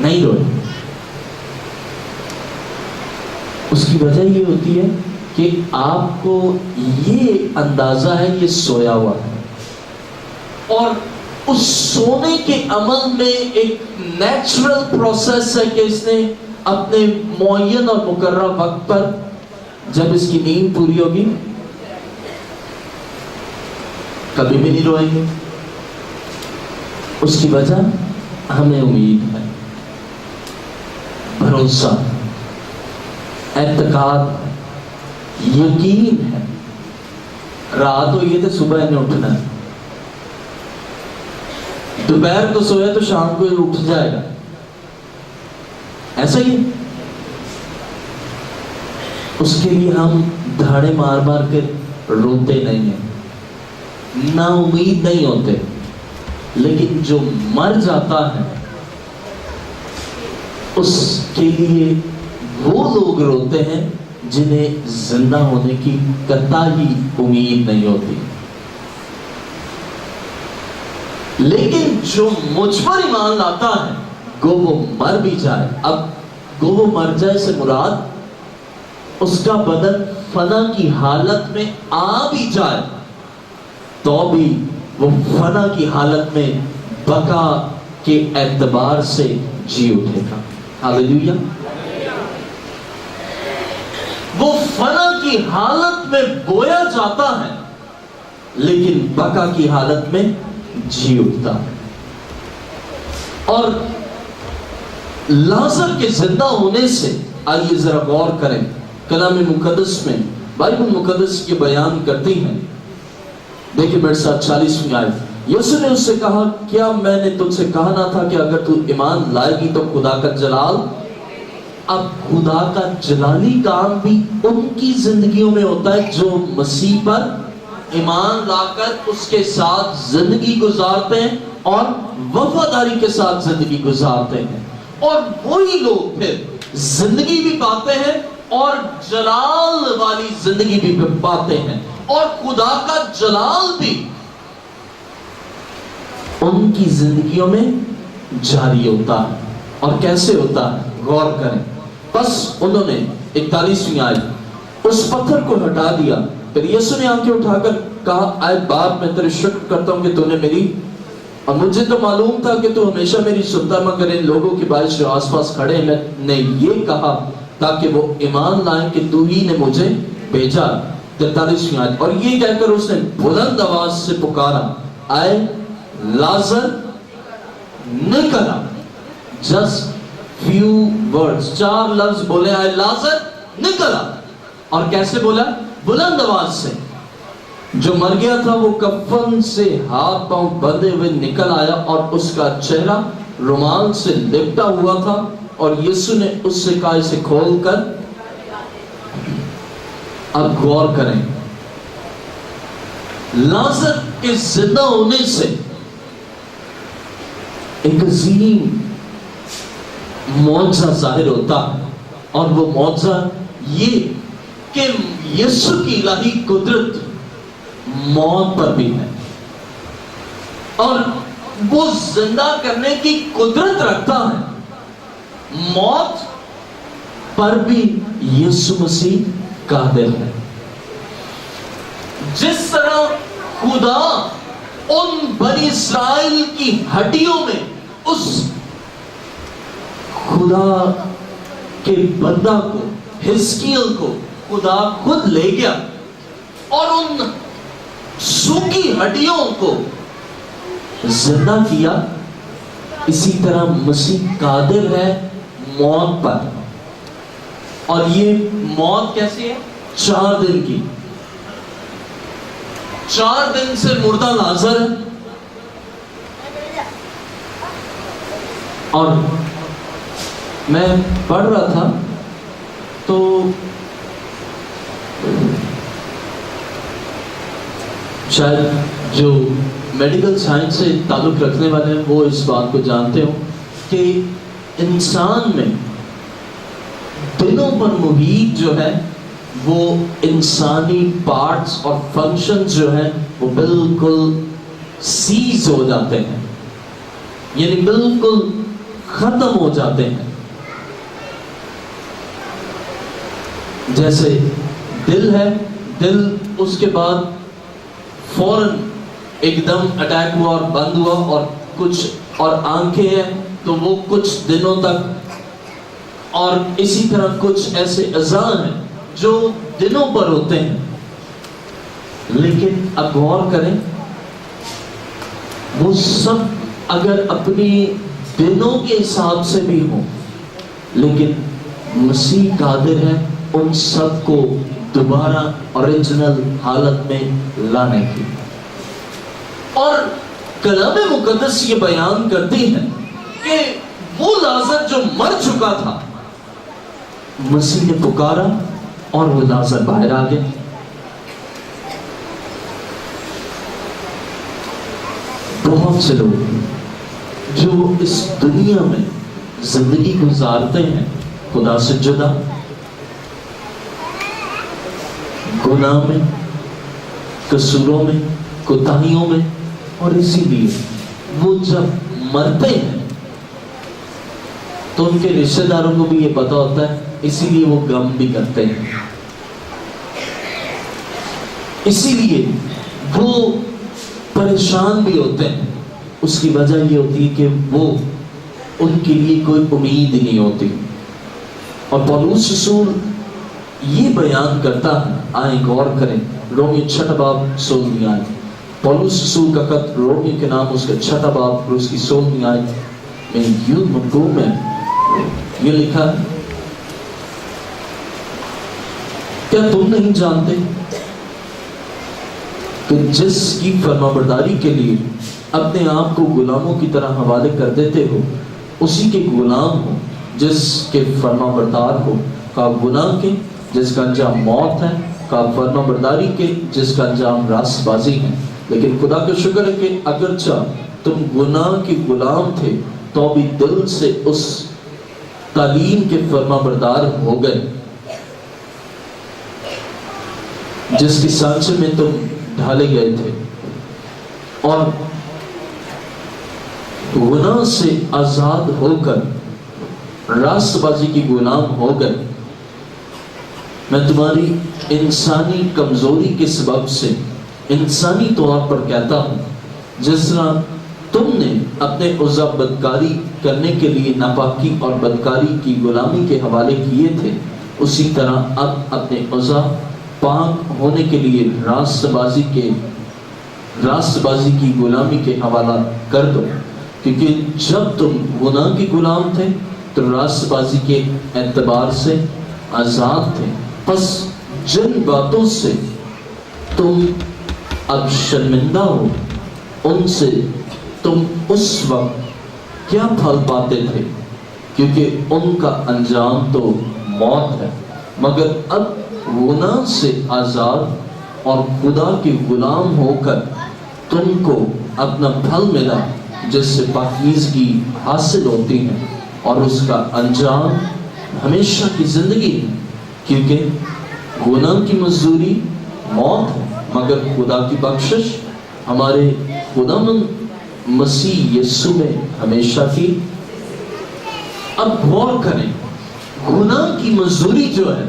نہیں روئے. اس کی وجہ یہ ہوتی ہے کہ آپ کو یہ اندازہ ہے یہ سویا ہوا ہے، اور اس سونے کے عمل میں ایک نیچرل پروسیس ہے کہ اس نے اپنے معین اور مقررہ وقت پر جب اس کی نیند پوری ہوگی کبھی بھی نہیں روئیں گے. اس کی وجہ ہمیں امید ہے، بھروسہ، اعتقاد، یقین ہے. رات ہوئی ہے تو صبح نے اٹھنا ہے، دوپہر کو سویا تو شام کو اٹھ جائے گا. ایسا ہی اس کے لیے ہم دھاڑے مار مار کے روتے نہیں ہیں، نا امید نہیں ہوتے. لیکن جو مر جاتا ہے اس کے لیے وہ لوگ روتے ہیں جنہیں زندہ ہونے کی قطعی امید نہیں ہوتی. لیکن جو مجھ پر ایمان لاتا ہے گو وہ مر بھی جائے. اب گو وہ مر جائے سے مراد اس کا بدن فنا کی حالت میں آ بھی جائے تو بھی وہ فنا کی حالت میں بقا کے اعتبار سے جی اٹھے گا. ہاللیلویا. وہ فنا کی حالت میں بویا جاتا ہے لیکن بقا کی حالت میں جی اٹھتا ہے. اور لازر کے زندہ ہونے سے آئیے ذرا غور کریں. کلام مقدس میں بائبل مقدس یہ بیان کرتی ہیں. دیکھیں میرے ساتھ 40ویں آیت. یسوع نے اس سے کہا کیا میں نے تجھ سے کہا نہ تھا کہ اگر تو ایمان لائے گی تو خدا کا جلال. اب خدا کا جلالی کام بھی ان کی زندگیوں میں ہوتا ہے جو مسیح پر ایمان لا کر اس کے ساتھ زندگی گزارتے ہیں اور وفاداری کے ساتھ زندگی گزارتے ہیں. اور وہی لوگ پھر زندگی بھی پاتے ہیں اور جلال والی زندگی بھی پاتے ہیں اور خدا کا جلال بھی ان کی زندگیوں میں جاری ہوتا ہے. اور کیسے ہوتا ہے غور کریں. بس انہوں نے 41ویں آیت اس پتھر کو ہٹا دیا. پھر یسوع نے آنکھیں اٹھا کر کہا اے باپ میں تیرے شکر کرتا ہوں کہ تو نے میری، اور مجھے تو معلوم تھا کہ تو ہمیشہ میری سنتا، مگر ان لوگوں کے باعث جو آس پاس کھڑے ہیں میں نے یہ کہا تاکہ وہ ایمان لائیں کہ تو ہی نے مجھے بھیجا. 43ویں آیت. اور یہ کہہ کر اس نے بلند آواز سے پکارا اے لازر نکل آ. جسٹ فیو ورڈز، 4 لفظ بولے اے لازر نکل آ. اور کیسے بولا؟ بلند آواز سے. جو مر گیا تھا وہ کفن سے ہاتھ پاؤں بندھے ہوئے نکل آیا اور اس کا چہرہ رومال سے لپٹا ہوا تھا. اور یسوع نے اس سے کہا اسے کھول کر. اب غور کریں. لازر کے زندہ ہونے سے ایک عظیم معجزہ ظاہر ہوتا ہے، اور وہ معجزہ یہ کہ یسوع کی الہی قدرت موت پر بھی ہے اور وہ زندہ کرنے کی قدرت رکھتا ہے. موت پر بھی یسوع مسیح قادر ہے. جس طرح خدا ان بنی اسرائیل کی ہڈیوں میں اس خدا کے بندہ کو حزقیل کو خدا خود لے گیا اور ان سوکھی ہڈیوں کو زندہ کیا، اسی طرح مسیح قادر ہے موت پر. اور یہ موت کیسی ہے؟ 4 دن کی. 4 دن سے مردہ لازر ہے. اور میں پڑھ رہا تھا تو شاید جو میڈیکل سائنس سے تعلق رکھنے والے ہیں وہ اس بات کو جانتے ہوں کہ انسان میں دلوں پر محیط جو ہے وہ انسانی پارٹس اور فنکشنز جو ہیں وہ بالکل سیز ہو جاتے ہیں، یعنی بالکل ختم ہو جاتے ہیں. جیسے دل ہے، دل اس کے بعد فوراً ایک دم اٹیک ہوا اور بند ہوا، اور کچھ اور آنکھیں ہیں تو وہ کچھ دنوں تک، اور اسی طرح کچھ ایسے اعضاء ہیں جو دنوں پر ہوتے ہیں. لیکن اب غور کریں، وہ سب اگر اپنی دنوں کے حساب سے بھی ہوں، لیکن مسیح قادر ہے ان سب کو دوبارہ اوریجنل حالت میں لانے کی. اور کلام مقدس یہ بیان کرتی ہے کہ وہ لازر جو مر چکا تھا، مسیح نے پکارا اور وہ لازر باہر آ گیا. بہت سے لوگ جو اس دنیا میں زندگی گزارتے ہیں خدا سے جدا، گناہ میں، قصوروں میں، کوتاہیوں میں، اور اسی لیے وہ جب مرتے ہیں تو ان کے رشتہ داروں کو بھی یہ پتا ہوتا ہے، اسی لیے وہ غم بھی کرتے ہیں. اسی لیے وہ پریشان بھی ہوتے ہیں. اس کی وجہ یہ ہوتی ہے کہ وہ ان کے لیے کوئی امید نہیں ہوتی. اور پولس رسول یہ بیان کرتا ہے، آئیں غور کریں، رومیو 6 باب 16 آیت. پولس رسول کا خط رومیو کے نام، اس کا 6 باب اور اس کی 16 آیت میں یوں مکتوب میں یہ لکھا ہے، کیا تم نہیں جانتے کہ جس کی فرمانبرداری کے لیے اپنے آپ کو غلاموں کی طرح حوالے کر دیتے ہو، اسی کے غلام ہو جس کے فرمانبردار ہو، کا گناہ کے جس کا انجام موت ہے، کا فرمانبرداری کے جس کا انجام راست بازی ہے. لیکن خدا کا شکر ہے کہ اگرچہ تم گناہ کے غلام تھے تو بھی دل سے اس تعلیم کے فرمانبردار ہو گئے جس کی سانچے میں تم ڈھالے گئے تھے، اور گناہ سے آزاد ہو کر راست بازی کی غلام ہو گئے. میں تمہاری انسانی کمزوری کے سبب سے انسانی طور پر کہتا ہوں، جس طرح تم نے اپنے عزا بدکاری کرنے کے لیے ناپاکی اور بدکاری کی غلامی کے حوالے کیے تھے، اسی طرح اب اپنے عزا پاک ہونے کے لیے راست بازی کی غلامی کے حوالہ کر دو. کیونکہ جب تم گناہ کے غلام تھے تو راست بازی کے اعتبار سے آزاد تھے. پس جن باتوں سے تم اب شرمندہ ہو، ان سے تم اس وقت کیا پھل پاتے تھے، کیونکہ ان کا انجام تو موت ہے. مگر اب گناہ سے آزاد اور خدا کے غلام ہو کر تم کو اپنا پھل ملا، جس سے پاکیزگی حاصل ہوتی ہے، اور اس کا انجام ہمیشہ کی زندگی ہے. کیونکہ گناہ کی مزدوری موت ہے، مگر خدا کی بخشش ہمارے خداوند مسیح یسوع میں ہمیشہ کی. اب غور کریں، گناہ کی مزدوری جو ہے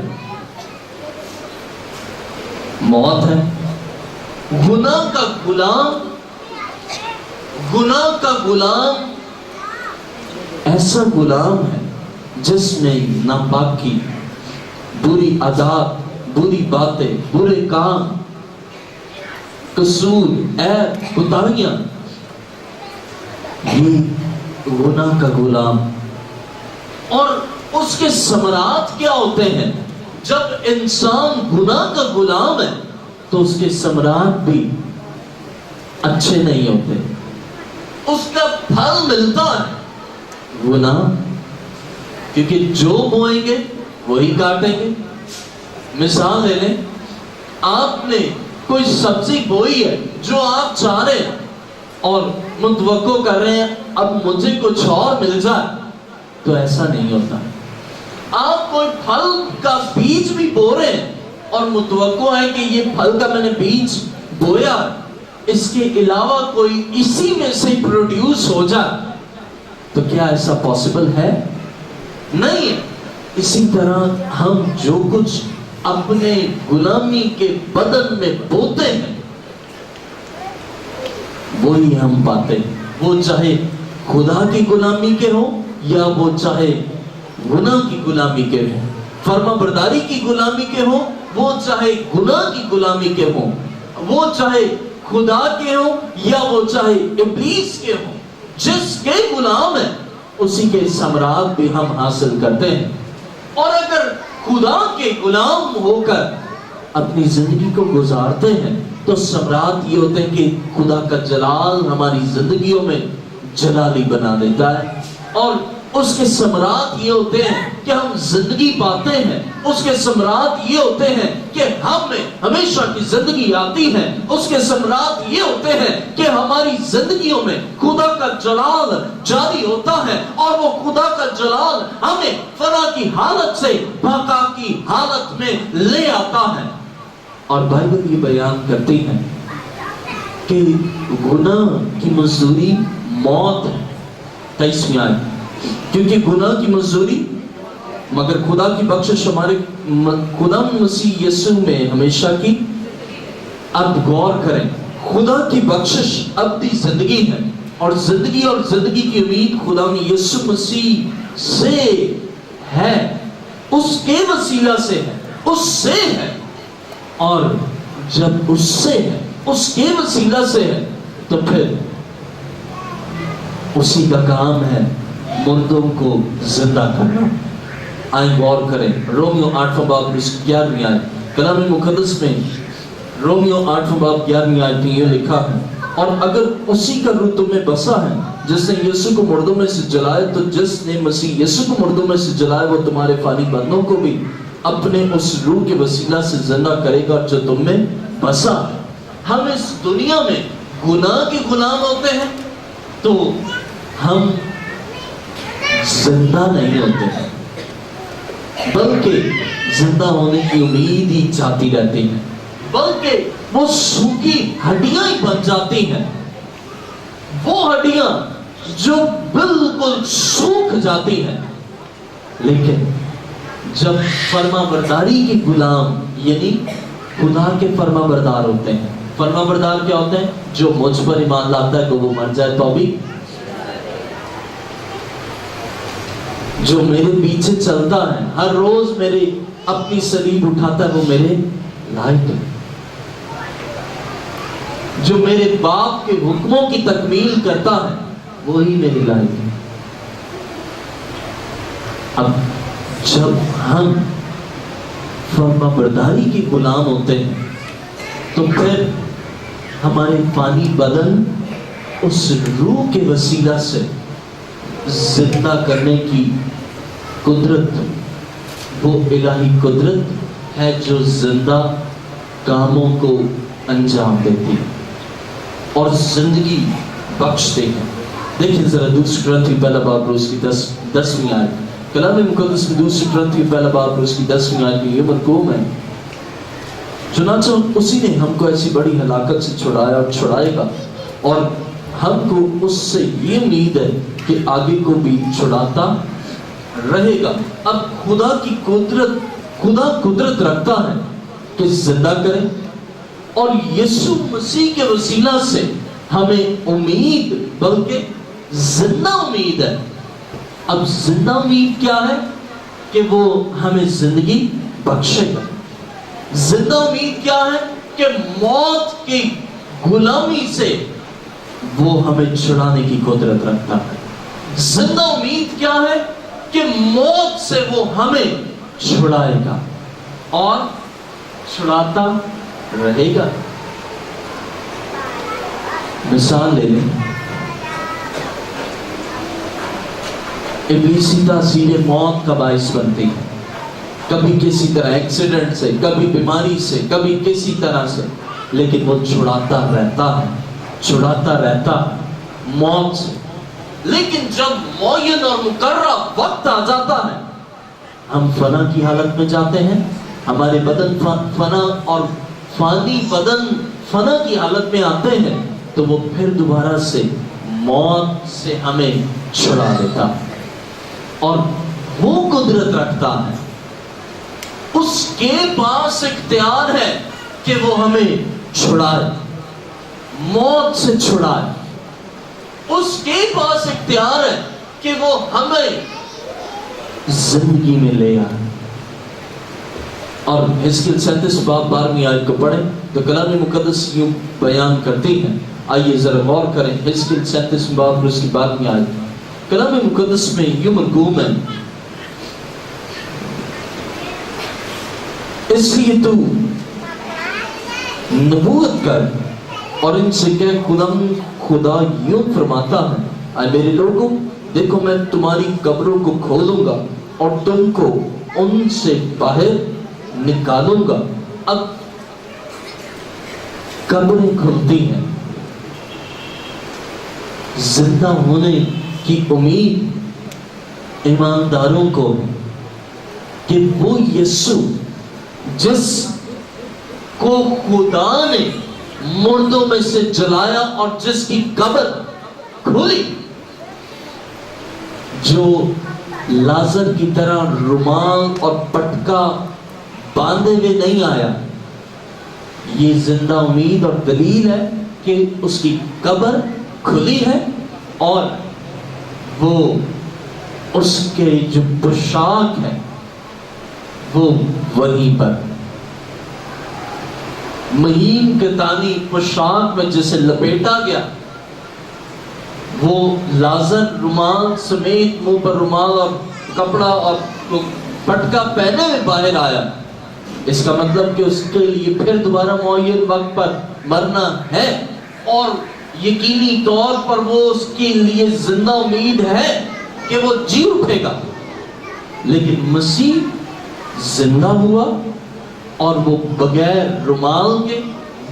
موت ہے. گناہ کا غلام ایسا غلام ہے جس میں ناپاکی، بری عادات، بری باتیں، برے کام، قصور، عیب، کوتاہیاں، یہ گناہ کا غلام. اور اس کے ثمرات کیا ہوتے ہیں؟ جب انسان گناہ کا غلام ہے تو اس کے ثمرات بھی اچھے نہیں ہوتے. اس کا پھل ملتا ہے گناہ، کیونکہ جو بوئیں گے وہی کاٹیں گے. مثال لے لیں، آپ نے کوئی سبزی بوئی ہے جو آپ چاہ رہے ہیں اور متوقع کر رہے ہیں اب مجھے کچھ اور مل جائے، تو ایسا نہیں ہوتا. آپ کوئی پھل کا بیج بھی بو رہے ہیں اور متوقع ہے کہ یہ پھل کا میں نے بیج بویا، اس کے علاوہ کوئی اسی میں سے پروڈیوس ہو جائے، تو کیا ایسا پاسبل ہے؟ نہیں ہے۔ اسی طرح ہم جو کچھ اپنے غلامی کے بدن میں بوتے ہیں وہی ہم پاتے ہیں، وہ چاہے خدا کی غلامی کے ہوں یا وہ چاہے گناہ کی غلامی کے ہوں، فرما برداری کی غلامی کے ہوں، وہ چاہے گناہ کی غلامی کے ہوں، وہ چاہے خدا کے ہوں یا وہ چاہے ابلیس کے ہوں، جس کے غلام ہیں اسی کے ثمرات بھی ہم حاصل کرتے ہیں۔ اور اگر خدا کے غلام ہو کر اپنی زندگی کو گزارتے ہیں تو ثمرات یہ ہوتے ہیں کہ خدا کا جلال ہماری زندگیوں میں جلالی بنا دیتا ہے، اور اس کے ثمرات یہ ہوتے ہیں کہ ہم زندگی پاتے ہیں، اس کے ثمرات یہ ہوتے ہیں کہ ہم میں ہمیشہ کی زندگی آتی ہے، اس کے ثمرات یہ ہوتے ہیں کہ ہماری زندگیوں میں خدا کا جلال جاری ہوتا ہے، اور وہ خدا کا جلال ہمیں فنا کی حالت سے بقا کی حالت میں لے آتا ہے۔ اور بائبل یہ بیان کرتی ہے کہ گناہ کی مزدوری موت ہے، 23ویں آیت، کیونکہ گناہ کی مزدوری مگر خدا کی بخشش ہمارے خدا مسیح یسوع میں ہمیشہ کی۔ اب غور کریں، خدا کی بخشش ابدی زندگی ہے، اور زندگی کی امید خدا میں یسوع مسیح سے ہے، اس کے وسیلہ سے ہے، اس سے ہے، اور جب اس سے ہے، اس کے وسیلہ سے ہے، تو پھر اسی کا کام ہے مردوں کو زندہ کرنا۔ آئیں غور کریں، رومیو 8واں باب 11ویں آیت، کلام مقدس میں رومیو 8واں باب 11ویں آیت میں یہ لکھا ہے، اور اگر اسی کا روح تم میں بسا ہے جس نے یسوع کو مردوں میں سے جلائے، تو جس نے مسیح یسوع کو مردوں میں سے جلائے وہ تمہارے فانی بندوں کو بھی اپنے اس روح کے وسیلہ سے زندہ کرے گا جو تم میں بسا ہے۔ ہم اس دنیا میں گناہ کے غلام ہوتے ہیں تو ہم زندہ نہیں ہوتے ہیں، بلکہ زندہ ہونے کی امید ہی چاہتی رہتی ہے، بلکہ وہ سوکھی ہڈیاں ہی بن جاتی ہیں، وہ ہڈیاں جو بالکل سوکھ جاتی ہیں۔ لیکن جب فرما برداری کے غلام یعنی خدا کے فرما بردار ہوتے ہیں، فرما بردار کیا ہوتے ہیں؟ جو مجھ پر ایمان لاتا ہے کہ وہ مر جائے تو بھی، جو میرے پیچھے چلتا ہے، ہر روز میرے اپنی صلیب اٹھاتا ہے، وہ میرے لائق ہے، جو میرے باپ کے حکموں کی تکمیل کرتا ہے وہی میرے لائق ہے۔ اب جب ہم فرما برداری کے غلام ہوتے ہیں تو پھر ہمارے فانی بدن اس روح کے وسیلہ سے زندہ کرنے کی قدرت، وہ الہی قدرت ہے جو زندہ کاموں کو انجام دیتی ہے اور زندگی بخشتے ہیں۔ دیکھیں ذرا دوسری کرنتھی پہلا باب اس کی 10ویں آیت، کلام مقدس میں دوسری کرنتھی پہلا باب اس کی 10ویں آیت میں یہ مرقوم ہے، چنانچہ اسی نے ہم کو ایسی بڑی ہلاکت سے چھڑایا اور چھڑائے گا، اور ہم کو اس سے یہ امید ہے کہ آگے کو بھی چھڑاتا رہے گا۔ اب خدا قدرت رکھتا ہے کہ زندہ کرے، اور یسوع مسیح کے وسیلہ سے ہمیں امید، بلکہ زندہ امید ہے۔ اب زندہ امید کیا ہے؟ کہ وہ ہمیں زندگی بخشے گا۔ زندہ امید کیا ہے؟ کہ موت کی غلامی سے وہ ہمیں چھڑانے کی قدرت رکھتا ہے۔ زندہ امید کیا ہے؟ کہ موت سے وہ ہمیں چھڑائے گا اور چھڑاتا رہے گا۔ مثال لے لیں، ابلیسی تاثیر موت کا باعث بنتی ہے، کبھی کسی طرح ایکسیڈنٹ سے، کبھی بیماری سے، کبھی کسی طرح سے، لیکن وہ چھڑاتا رہتا ہے موت سے۔ لیکن جب معین اور مقررہ وقت آ جاتا ہے، ہم فنا کی حالت میں جاتے ہیں، ہمارے بدن فنا اور فانی بدن فنا کی حالت میں آتے ہیں، تو وہ پھر دوبارہ سے موت سے ہمیں چھڑا لیتا ہے، اور وہ قدرت رکھتا ہے، اس کے پاس اختیار ہے کہ وہ ہمیں چھڑائے، موت سے چھڑائے، اس کے پاس اختیار ہے کہ وہ ہمیں زندگی میں لے آئے۔ اور حزقیل 37 باب 12 آیت کو پڑھیں تو کلام مقدس یوں بیان کرتی ہے، آئیے ذرا غور کریں۔ حزقیل 37 باب اور اس کی 12 آیت کلام مقدس میں یوں مرغوم ہے، اس لیے تو نبوت کر اور ان سے کہہ خدا یوں فرماتا ہے، اے میرے لوگوں دیکھو میں تمہاری قبروں کو کھولوں گا اور تم کو ان سے باہر نکالوں گا۔ اب قبریں کھلتی ہیں، زندہ ہونے کی امید ایمانداروں کو کہ وہ یسوع جس کو خدا نے مردوں میں سے جلایا اور جس کی قبر کھلی، جو لازر کی طرح رومال اور پٹکا باندھے ہوئے نہیں آیا، یہ زندہ امید اور دلیل ہے کہ اس کی قبر کھلی ہے اور وہ اس کے جو پوشاک ہے وہ وہیں پر مہین کتانی پوشاک میں جسے لپیٹا گیا، وہ لازر رومال سمیت منہ پر رومال اور کپڑا اور پٹکا پہنے ہوئے باہر آیا۔ اس کا مطلب کہ اس کے لیے پھر دوبارہ معین وقت پر مرنا ہے، اور یقینی طور پر وہ اس کے لیے زندہ امید ہے کہ وہ جی اٹھے گا۔ لیکن مسیح زندہ ہوا اور وہ بغیر رومال کے،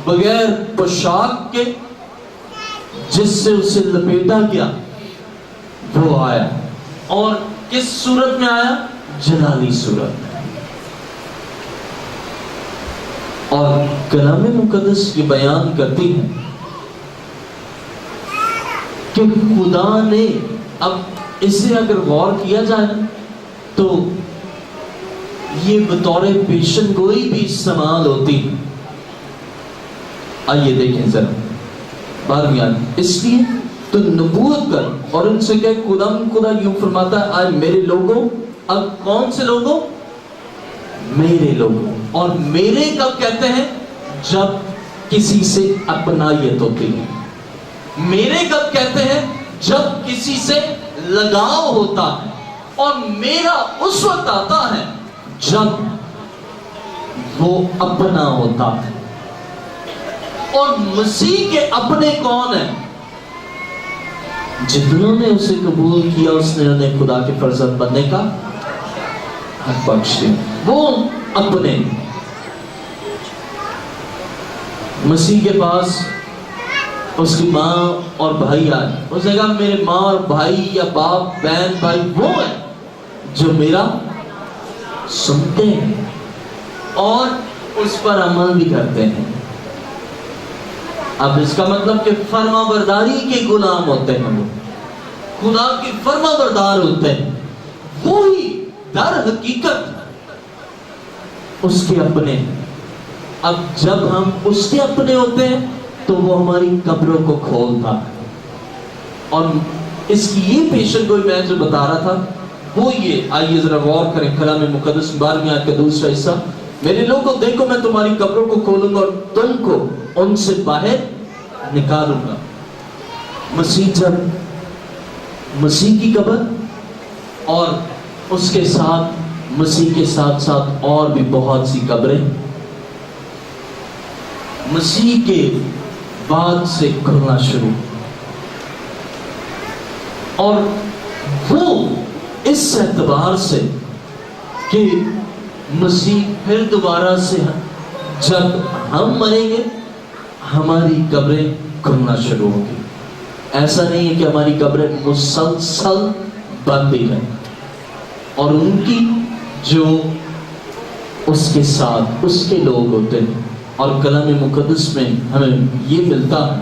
بغیر پوشاک کے جس سے اسے لپیٹا گیا وہ آیا، اور کس صورت میں آیا؟ جلالی صورت میں۔ اور کلام مقدس یہ بیان کرتی ہے کہ خدا نے، اب اسے اگر غور کیا جائے تو یہ بطور پیشن گوئی بھی استعمال ہوتی ہے۔ آئیے دیکھیں ذرا 12 آیت، اس لیے تو نبوت کر اور ان سے کہ خدا یوں فرماتا ہے، آئے میرے لوگوں۔ اب کون سے لوگوں؟ میرے لوگوں۔ اور میرے کب کہتے ہیں؟ جب کسی سے اپنائیت ہوتی ہے۔ میرے کب کہتے ہیں؟ جب کسی سے لگاؤ ہوتا ہے۔ اور میرا اس وقت آتا ہے جب وہ اپنا ہوتا ہے۔ اور مسیح کے اپنے کون ہیں؟ جتنوں نے اسے قبول کیا اس نے انہیں خدا کے فرزند بننے کا حق بخش دیا۔ وہ اپنے مسیح کے پاس اس کی ماں اور بھائی آئے، اس نے کہا میرے ماں اور بھائی یا باپ بہن بھائی وہ ہیں جو میرا سنتے ہیں اور اس پر عمل بھی کرتے ہیں۔ اب اس کا مطلب کہ فرما برداری کے غلام ہوتے ہیں، وہ خدا کی فرما بردار ہوتے ہیں، وہی در حقیقت اس کے اپنے۔ اب جب ہم اس کے اپنے ہوتے ہیں تو وہ ہماری قبروں کو کھولتا ہے۔ اور اس کی یہ پیشن گوئی میں جو بتا رہا تھا وہ یہ، آئیے ذرا غور کریں کلام مقدس 12 آیت کا دوسرا حصہ، میرے لوگوں دیکھو میں تمہاری قبروں کو کھولوں گا اور تم کو ان سے باہر نکالوں گا۔ مسیح جب مسیح کی قبر اور اس کے ساتھ مسیح کے ساتھ ساتھ اور بھی بہت سی قبریں مسیح کے بعد سے کھلنا شروع، اور وہ اس اعتبار سے کہ مسیح پھر دوبارہ سے جب ہم مریں گے ہماری قبریں کھلنا شروع ہوگی۔ ایسا نہیں ہے کہ ہماری قبریں مسلسل بند ہی رہیں، اور ان کی جو اس کے ساتھ اس کے لوگ ہوتے ہیں۔ اور کلام مقدس میں ہمیں یہ ملتا ہے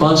5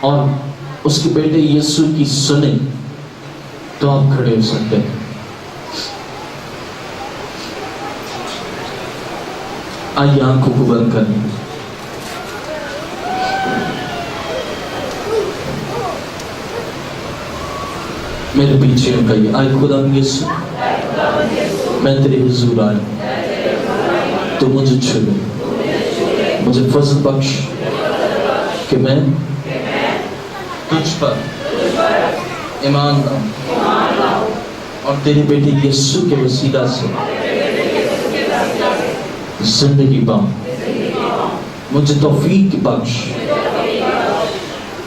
اور اس کے بیٹے یسوع کی سنیں تو آپ کھڑے ہو سکتے ہیں۔ آئیے آنکھوں کو بند کریں، میرے پیچھے ہو گئی۔ آئے خدا یسوع، میں تیرے حضور آیا، تو مجھے چھو لے، مجھے فضل بخش کہ میں تجھ پر ایمان لاؤں اور تیرے بیٹے یسوع کے وسیلہ سے زندگی پاؤں۔ مجھے توفیق بخش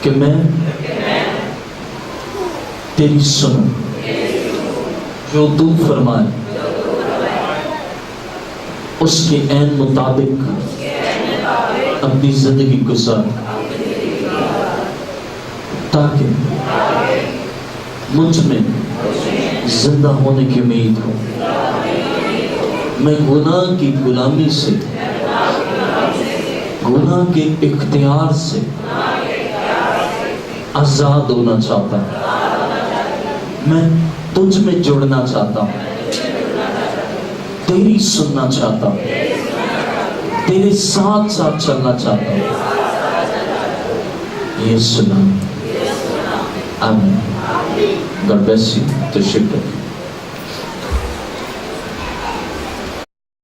کہ میں تیری سنوں، جو تو فرمائے اس کے عین مطابق اپنی زندگی گزار، تاکہ مجھ میں زندہ ہونے کی امید ہو، میں گناہ کی غلامی سے، گناہ کے اختیار سے آزاد ہونا چاہتا ہوں۔ میں تجھ میں جڑنا چاہتا ہوں، تیری سننا چاہتا ہوں، تیرے ساتھ ساتھ چلنا چاہتا ہوں۔ یہ سنا، آمین۔ God bless you. تشکر۔